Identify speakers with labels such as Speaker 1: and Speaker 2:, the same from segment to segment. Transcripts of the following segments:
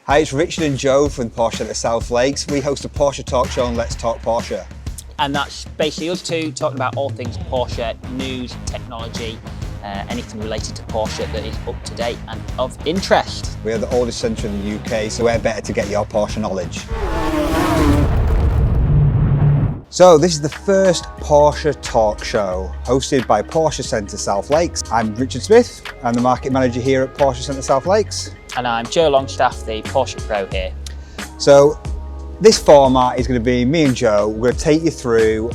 Speaker 1: Hi, it's Richard and Joe from Porsche Centre South Lakes. We host a Porsche talk show on Let's Talk Porsche.
Speaker 2: And that's basically us two talking about all things Porsche, news, technology, anything related to Porsche that is up to date and of interest.
Speaker 1: We are the oldest centre in the UK, so we're better to get your Porsche knowledge. So this is the first Porsche talk show hosted by Porsche Centre South Lakes. I'm Richard Smith, I'm the market manager here at Porsche Centre South Lakes.
Speaker 2: And I'm Joe Longstaff, the Porsche Pro here.
Speaker 1: So this format is going to be me and Joe. We're going to take you through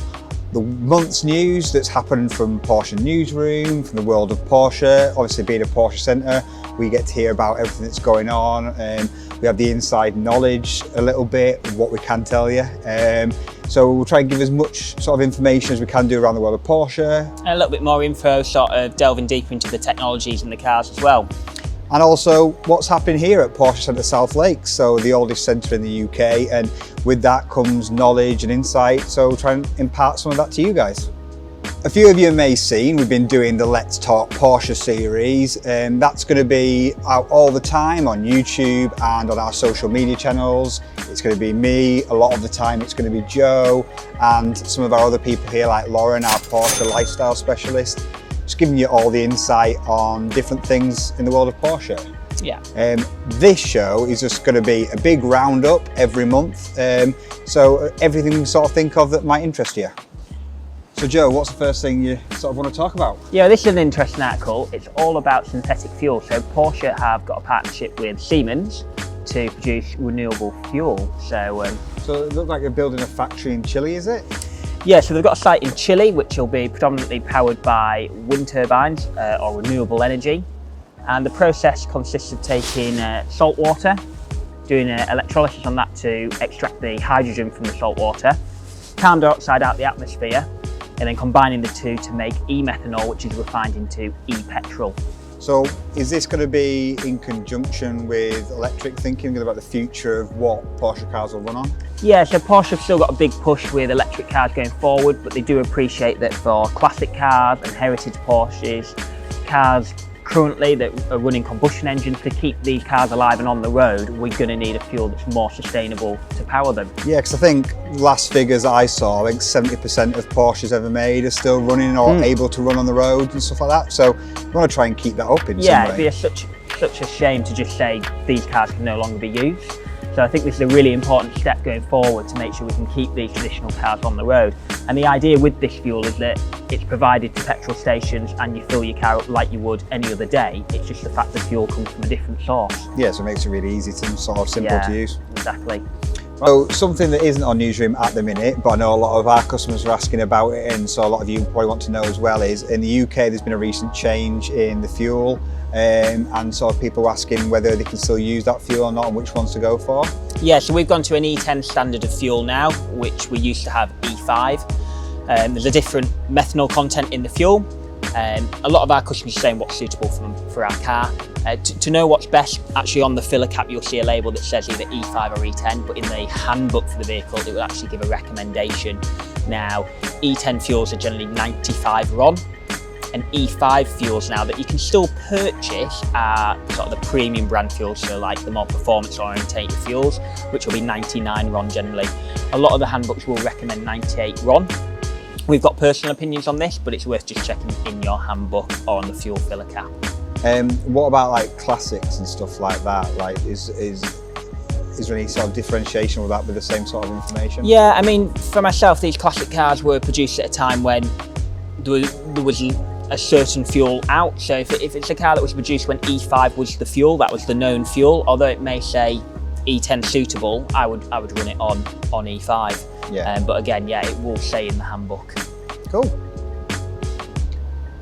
Speaker 1: the month's news that's happened from Porsche Newsroom, from the world of Porsche. Obviously being a Porsche Centre, we get to hear about everything that's going on, and we have the inside knowledge a little bit, what we can tell you. So we'll try and give as much sort of information as we can do around the world of Porsche.
Speaker 2: And a little bit more info, sort of delving deeper into the technologies in the cars as well.
Speaker 1: And also what's happening here at Porsche Centre South Lakes, so the oldest centre in the UK, and with that comes knowledge and insight, so we'll try and impart some of that to you guys. A few of you may have seen, we've been doing the Let's Talk Porsche series, and that's going to be out all the time on YouTube and on our social media channels. It's going to be me, a lot of the time it's going to be Joe, and some of our other people here like Lauren, our Porsche lifestyle specialist, just giving you all the insight on different things in the world of Porsche.
Speaker 2: Yeah.
Speaker 1: This show is just going to be a big roundup every month, so everything we sort of think of that might interest you. So Joe, what's the first thing you sort of want to talk about?
Speaker 2: Yeah, this is an interesting article. It's all about synthetic fuel. So Porsche have got a partnership with Siemens to produce renewable fuel. So
Speaker 1: it looks like you're building a factory in Chile, is it?
Speaker 2: Yeah, so they've got a site in Chile which will be predominantly powered by wind turbines or renewable energy. And the process consists of taking salt water, doing electrolysis on that to extract the hydrogen from the salt water, carbon dioxide out the atmosphere, and then combining the two to make e-methanol, which is refined into e-petrol.
Speaker 1: So is this going to be in conjunction with electric, thinking about the future of what Porsche cars will run on?
Speaker 2: Yeah, so Porsche have still got a big push with electric cars going forward, but they do appreciate that for classic cars and heritage Porsches, cars currently that are running combustion engines, to keep these cars alive and on the road, we're going to need a fuel that's more sustainable to power them. Yeah,
Speaker 1: because I think last figures I saw, I think 70% of Porsches ever made are still running or able to run on the road and stuff like that. So we want to try and keep that up in some way.
Speaker 2: Yeah, it'd be such a shame to just say these cars can no longer be used. So I think this is a really important step going forward to make sure we can keep these traditional cars on the road. And the idea with this fuel is that it's provided to petrol stations and you fill your car up like you would any other day. It's just the fact the fuel comes from a different source.
Speaker 1: Yeah, so it makes it really easy to sort of simple to use.
Speaker 2: Exactly.
Speaker 1: So something that isn't on Newsroom at the minute, but I know a lot of our customers are asking about it, and so a lot of you probably want to know as well, is in the UK there's been a recent change in the fuel, and so people are asking whether they can still use that fuel or not and which ones to go for.
Speaker 2: Yeah, so we've gone to an E10 standard of fuel now, which we used to have E5. There's a different methanol content in the fuel. A lot of our customers are saying what's suitable for our car. To know what's best, actually on the filler cap you'll see a label that says either E5 or E10, but in the handbook for the vehicle it will actually give a recommendation. Now, E10 fuels are generally 95 RON, and E5 fuels now that you can still purchase are sort of the premium brand fuels, so like the more performance orientated fuels, which will be 99 RON generally. A lot of the handbooks will recommend 98 RON. We've got personal opinions on this, but it's worth just checking in your handbook or on the fuel filler cap.
Speaker 1: What about like classics and stuff like that? Like, is there any sort of differentiation with that with the same sort of information?
Speaker 2: Yeah, I mean, for myself, these classic cars were produced at a time when there was a certain fuel out. So if it's a car that was produced when E5 was the fuel, that was the known fuel, although it may say E10 suitable, I would run it on E5.
Speaker 1: Yeah.
Speaker 2: But again, yeah, it will say in the handbook.
Speaker 1: Cool.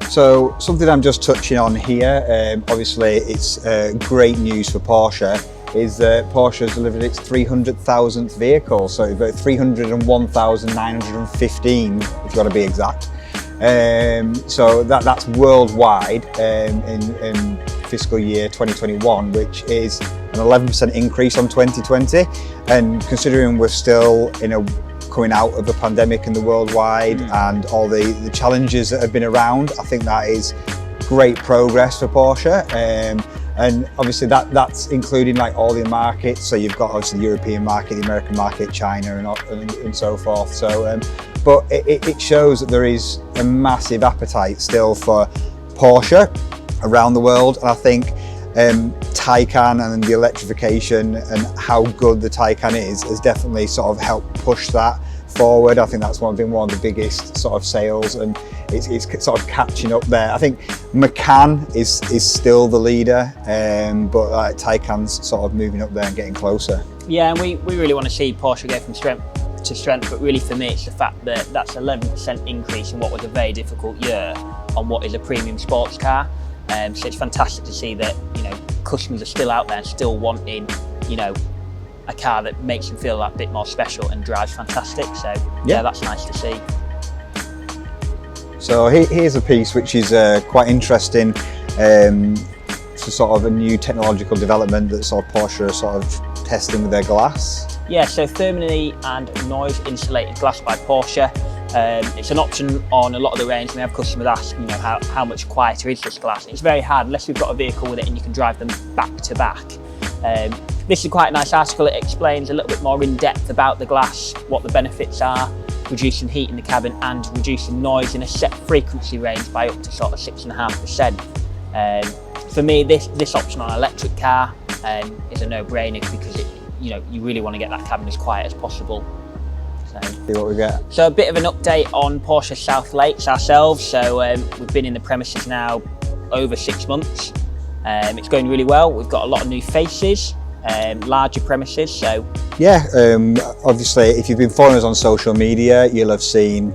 Speaker 1: So something I'm just touching on here, obviously it's great news for Porsche, is that Porsche has delivered its 300,000th vehicle, so about 301,915 if you want to be exact. So that's worldwide in fiscal year 2021, which is an 11% increase on 2020. And considering we're still coming out of the pandemic and the worldwide and all the challenges that have been around, I think that is great progress for Porsche. And obviously that's including like all the markets. So you've got obviously the European market, the American market, China, and so forth. So, but it shows that there is a massive appetite still for Porsche around the world. And I think Taycan and the electrification and how good the Taycan is has definitely sort of helped push that forward. I think that's been one of the biggest sort of sales, and it's sort of catching up there. I think Macan is still the leader, but Taycan's sort of moving up there and getting closer.
Speaker 2: Yeah, and we really want to see Porsche go from strength to strength, but really for me it's the fact that that's 11% increase in what was a very difficult year on what is a premium sports car. So it's fantastic to see that, you know, customers are still out there and still wanting, you know, a car that makes them feel that bit more special and drives fantastic. So yeah, that's nice to see.
Speaker 1: So here's a piece which is quite interesting. It's a sort of a new technological development that sort of Porsche are sort of testing with their glass.
Speaker 2: Yeah, so thermally and noise insulated glass by Porsche. It's an option on a lot of the range. We have customers ask, you know, how much quieter is this glass? It's very hard unless you've got a vehicle with it and you can drive them back to back. This is quite a nice article. It explains a little bit more in depth about the glass, what the benefits are, reducing heat in the cabin and reducing noise in a set frequency range by up to sort of 6.5%. For me, this option on an electric car is a no-brainer because you really want to get that cabin as quiet as possible. So,
Speaker 1: see what we get.
Speaker 2: So a bit of an update on Porsche South Lakes ourselves. So we've been in the premises now over 6 months. It's going really well. We've got a lot of new faces, larger premises. So
Speaker 1: yeah, obviously if you've been following us on social media, you'll have seen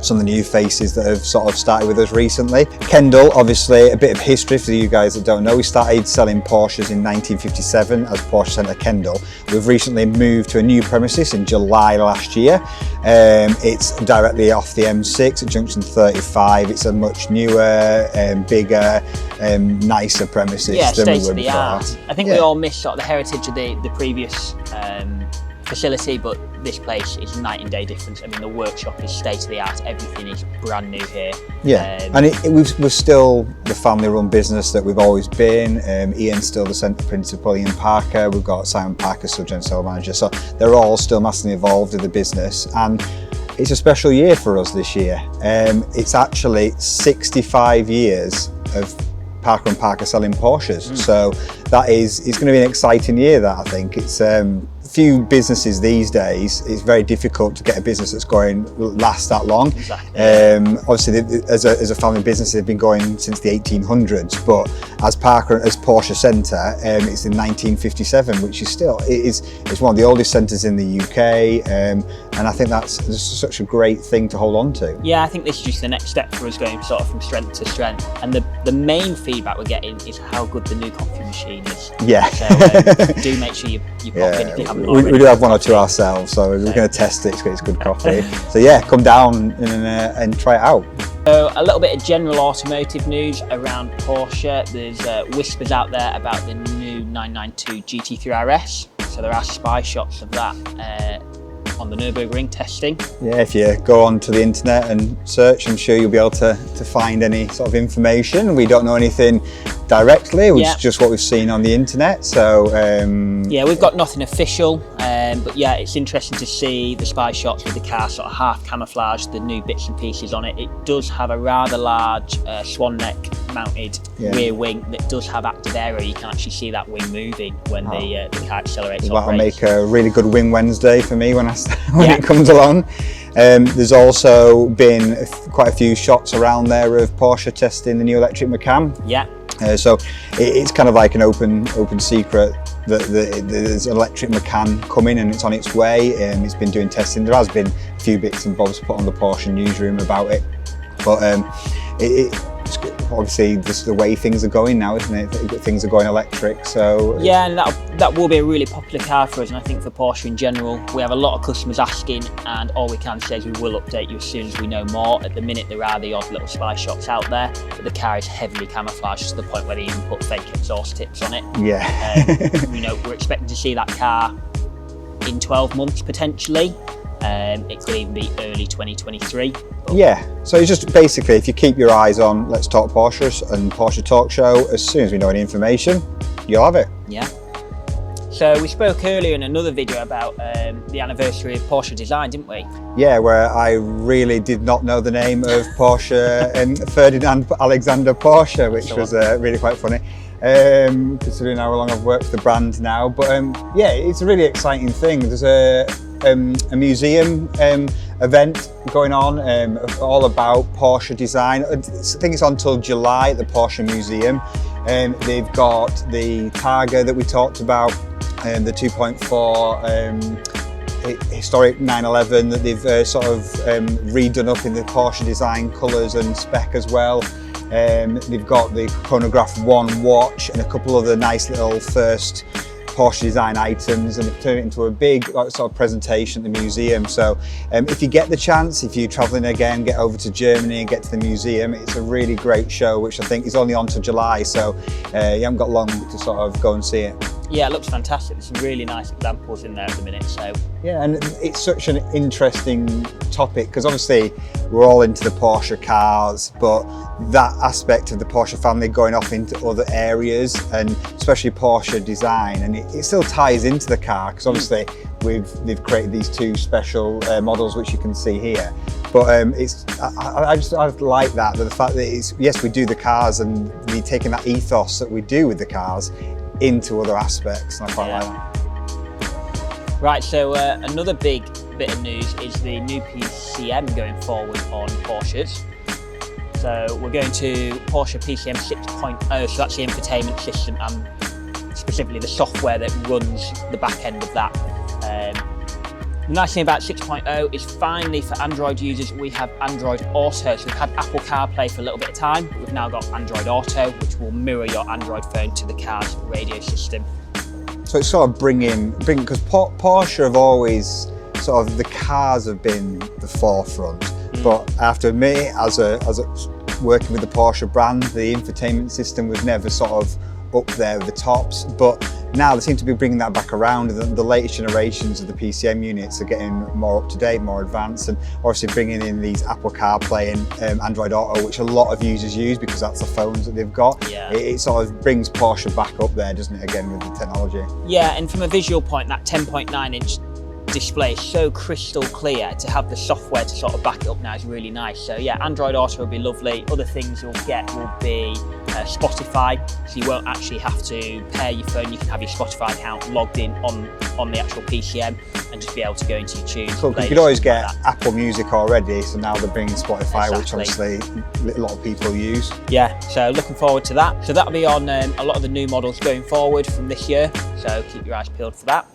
Speaker 1: some of the new faces that have sort of started with us recently. Kendall, obviously a bit of history for you guys that don't know. We started selling Porsches in 1957 as Porsche Centre Kendall. We've recently moved to a new premises in July last year. It's directly off the M6 at junction 35. It's a much newer, bigger, nicer premises than we were before.
Speaker 2: I think we all miss sort of the heritage of the previous facility, but this place is night and day difference. I mean, the workshop is state of the art. Everything is brand new here.
Speaker 1: Yeah, and we're still the family-run business that we've always been. Ian's still the centre principal, Ian Parker. We've got Simon Parker, still general sales manager. So they're all still massively involved in the business, and it's a special year for us this year. It's actually 65 years of Parker & Parker selling Porsches. So it's going to be an exciting year, that I think. It's few businesses these days, it's very difficult to get a business that's going last that long.
Speaker 2: Exactly.
Speaker 1: Obviously, as a family business, they've been going since the 1800s. But as Porsche Centre, it's in 1957, which is still it's one of the oldest centres in the UK, and I think that's just such a great thing to hold on to.
Speaker 2: Yeah, I think this is just the next step for us, going sort of from strength to strength. And the main feedback we're getting is how good the new coffee machine is.
Speaker 1: Yeah.
Speaker 2: So do make sure you pop in if you haven't already.
Speaker 1: We do have one or two ourselves, so we're going to test it. It's good coffee. So yeah, come down and try it out.
Speaker 2: So a little bit of general automotive news around Porsche. There's whispers out there about the new 992 GT3 RS. So there are spy shots of that on the Nürburgring testing.
Speaker 1: Yeah, if you go onto the internet and search, I'm sure you'll be able to find any sort of information. We don't know anything directly, which is just what we've seen on the internet. So
Speaker 2: yeah, we've got nothing official, but yeah, it's interesting to see the spy shots with the car sort of half camouflaged, the new bits and pieces on it. It does have a rather large swan neck mounted rear wing that does have active aero. You can actually see that wing moving when the car accelerates.
Speaker 1: That'll make a really good Wing Wednesday for me when it comes along. There's also been quite a few shots around there of Porsche testing the new electric Macan.
Speaker 2: Yeah.
Speaker 1: So it's kind of like an open secret that there's an electric Macan coming and it's on its way. It's been doing testing. There has been a few bits and bobs put on the Porsche newsroom about it, but obviously just the way things are going now, isn't it? Things are going electric, so
Speaker 2: yeah, and that will be a really popular car for us, and I think for Porsche in general. We have a lot of customers asking, and all we can say is we will update you as soon as we know more. At the minute, there are the odd little spy shots out there, but the car is heavily camouflaged to the point where they even put fake exhaust tips on it.
Speaker 1: Yeah.
Speaker 2: We're expecting to see that car in 12 months potentially. It could even be early 2023.
Speaker 1: Yeah, so it's just basically, if you keep your eyes on Let's Talk Porsche and Porsche Talk Show, as soon as we know any information, you'll have it.
Speaker 2: Yeah. So we spoke earlier in another video about the anniversary of Porsche design, didn't we?
Speaker 1: Yeah, where I really did not know the name of Porsche and Ferdinand Alexander Porsche, which was really quite funny, considering how long I've worked for the brand now. But yeah, it's a really exciting thing. There's a museum event going on all about Porsche design. I think it's on till July at the Porsche Museum. They've got the Targa that we talked about, the 2.4 historic 911 that they've sort of redone up in the Porsche design colours and spec as well. They've got the Chronograph 1 watch and a couple of the nice little first Porsche design items, and they've turned it into a big sort of presentation at the museum. So if you get the chance, if you're travelling again, get over to Germany and get to the museum. It's a really great show, which I think is only on to July, so you haven't got long to sort of go and see it.
Speaker 2: Yeah, it looks fantastic. There's some really nice examples in there at the minute. So
Speaker 1: yeah, and it's such an interesting topic because obviously we're all into the Porsche cars, but that aspect of the Porsche family going off into other areas, and especially Porsche design, and it still ties into the car because obviously they've created these two special models which you can see here. But I like that, the fact that it's, yes, we do the cars and we're taking that ethos that we do with the cars into other aspects, and I quite like that.
Speaker 2: Right, so another big bit of news is the new PCM going forward on Porsches. So we're going to Porsche PCM 6.0, so that's the infotainment system and specifically the software that runs the back end of that. The nice thing about 6.0 is finally for Android users we have Android Auto. So we've had Apple CarPlay for a little bit of time, but we've now got Android Auto, which will mirror your Android phone to the car's radio system.
Speaker 1: So it's sort of bringing, because Porsche have always, sort of, the cars have been the forefront. But I have to admit, as working with the Porsche brand, the infotainment system was never sort of up there with the tops. But now they seem to be bringing that back around. The latest generations of the PCM units are getting more up to date, more advanced, and obviously bringing in these Apple CarPlay and Android Auto, which a lot of users use because that's the phones that they've got.
Speaker 2: Yeah.
Speaker 1: It sort of brings Porsche back up there, doesn't it, again, with the technology?
Speaker 2: Yeah, and from a visual point, that 10.9-inch display is so crystal clear. To have the software to sort of back it up now is really nice. So yeah, Android Auto will be lovely. Other things you'll get will be Spotify, so you won't actually have to pair your phone. You can have your Spotify account logged in on the actual PCM and just be able to go into your tunes.
Speaker 1: Cool, you could always get Apple Music already, so now they're bringing Spotify,
Speaker 2: Exactly.
Speaker 1: which obviously a lot of people use.
Speaker 2: Yeah, so looking forward to that. So that'll be on a lot of the new models going forward from this year, so keep your eyes peeled for that.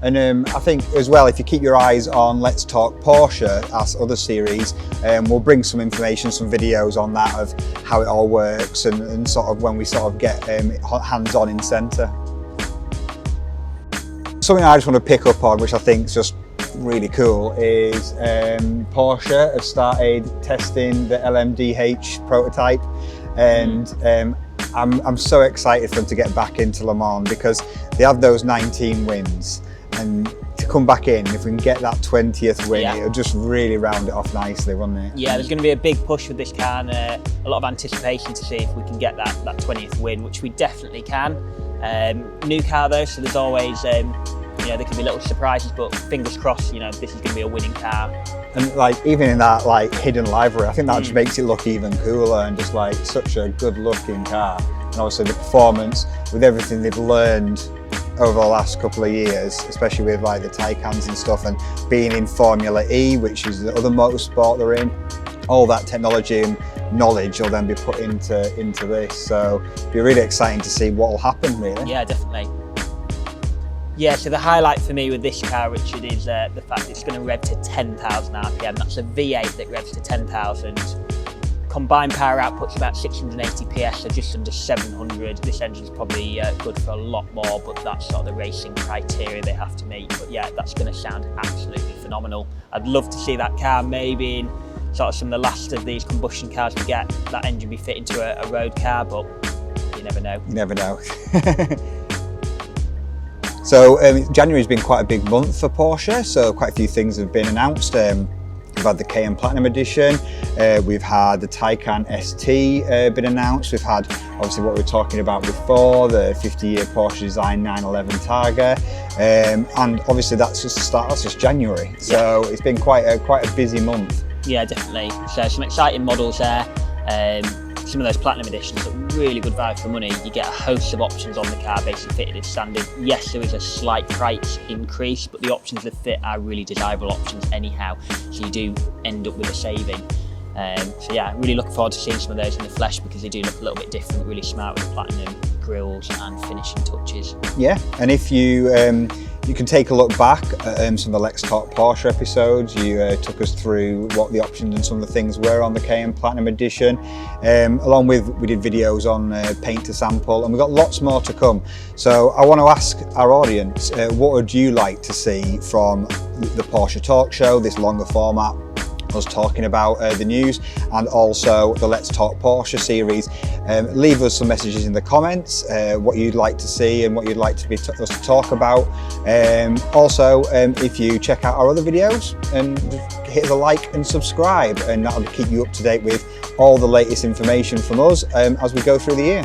Speaker 1: And I think as well, if you keep your eyes on Let's Talk Porsche, our other series, we'll bring some information, some videos on that of how it all works and sort of when we sort of get hands-on in centre. Something I just want to pick up on, which I think is just really cool, is Porsche have started testing the LMDh Prototype, and I'm so excited for them to get back into Le Mans because they have those 19 wins. And to come back in, if we can get that 20th win, it'll just really round it off nicely, wouldn't it?
Speaker 2: Yeah, there's going to be a big push with this car and a lot of anticipation to see if we can get that 20th win, which we definitely can. New car though, so there's always, there can be little surprises, but fingers crossed, this is going to be a winning car.
Speaker 1: And like even in that like hidden livery, I think that just makes it look even cooler and just like such a good looking car. And obviously the performance with everything they've learned over the last couple of years, especially with like the Taycans and stuff, and being in Formula E, which is the other motorsport they're in, all that technology and knowledge will then be put into this. So it'll be really exciting to see what will happen, really.
Speaker 2: Yeah, definitely. Yeah, so the highlight for me with this car, Richard, is the fact it's going to rev to 10,000 RPM. That's a V8 that revs to 10,000. Combined power output's about 680 PS, so just under 700. This engine's probably good for a lot more, but that's sort of the racing criteria they have to meet. But yeah, that's going to sound absolutely phenomenal. I'd love to see that car maybe in sort of some of the last of these combustion cars we get, that engine be fit into a road car, but you never know.
Speaker 1: You never know. So January's been quite a big month for Porsche, so quite a few things have been announced. We've had the Cayenne Platinum Edition, we've had the Taycan ST been announced, we've had obviously what we were talking about before, the 50-year Porsche Design 911 Targa, and obviously that's just the start, that's just January, so it's been quite a busy month. Yeah,
Speaker 2: definitely. So some exciting models there. Some of those Platinum Editions are really good value for money. You get a host of options on the car basically fitted as standard. Yes, there is a slight price increase, but the options that fit are really desirable options anyhow, so you do end up with a saving. So yeah, really looking forward to seeing some of those in the flesh because they do look a little bit different, really smart with the platinum grills and finishing touches.
Speaker 1: Yeah, and if you you can take a look back at some of the Let's Talk Porsche episodes. You took us through what the options and some of the things were on the Cayenne Platinum Edition. Along with, we did videos on paint to sample, and we've got lots more to come. So I want to ask our audience, what would you like to see from the Porsche Talk Show, this longer format, us talking about the news, and also the Let's Talk Porsche series. Leave us some messages in the comments, what you'd like to see and what you'd like to be us to talk about. Also, if you check out our other videos, and hit the like and subscribe, and that'll keep you up to date with all the latest information from us as we go through the year.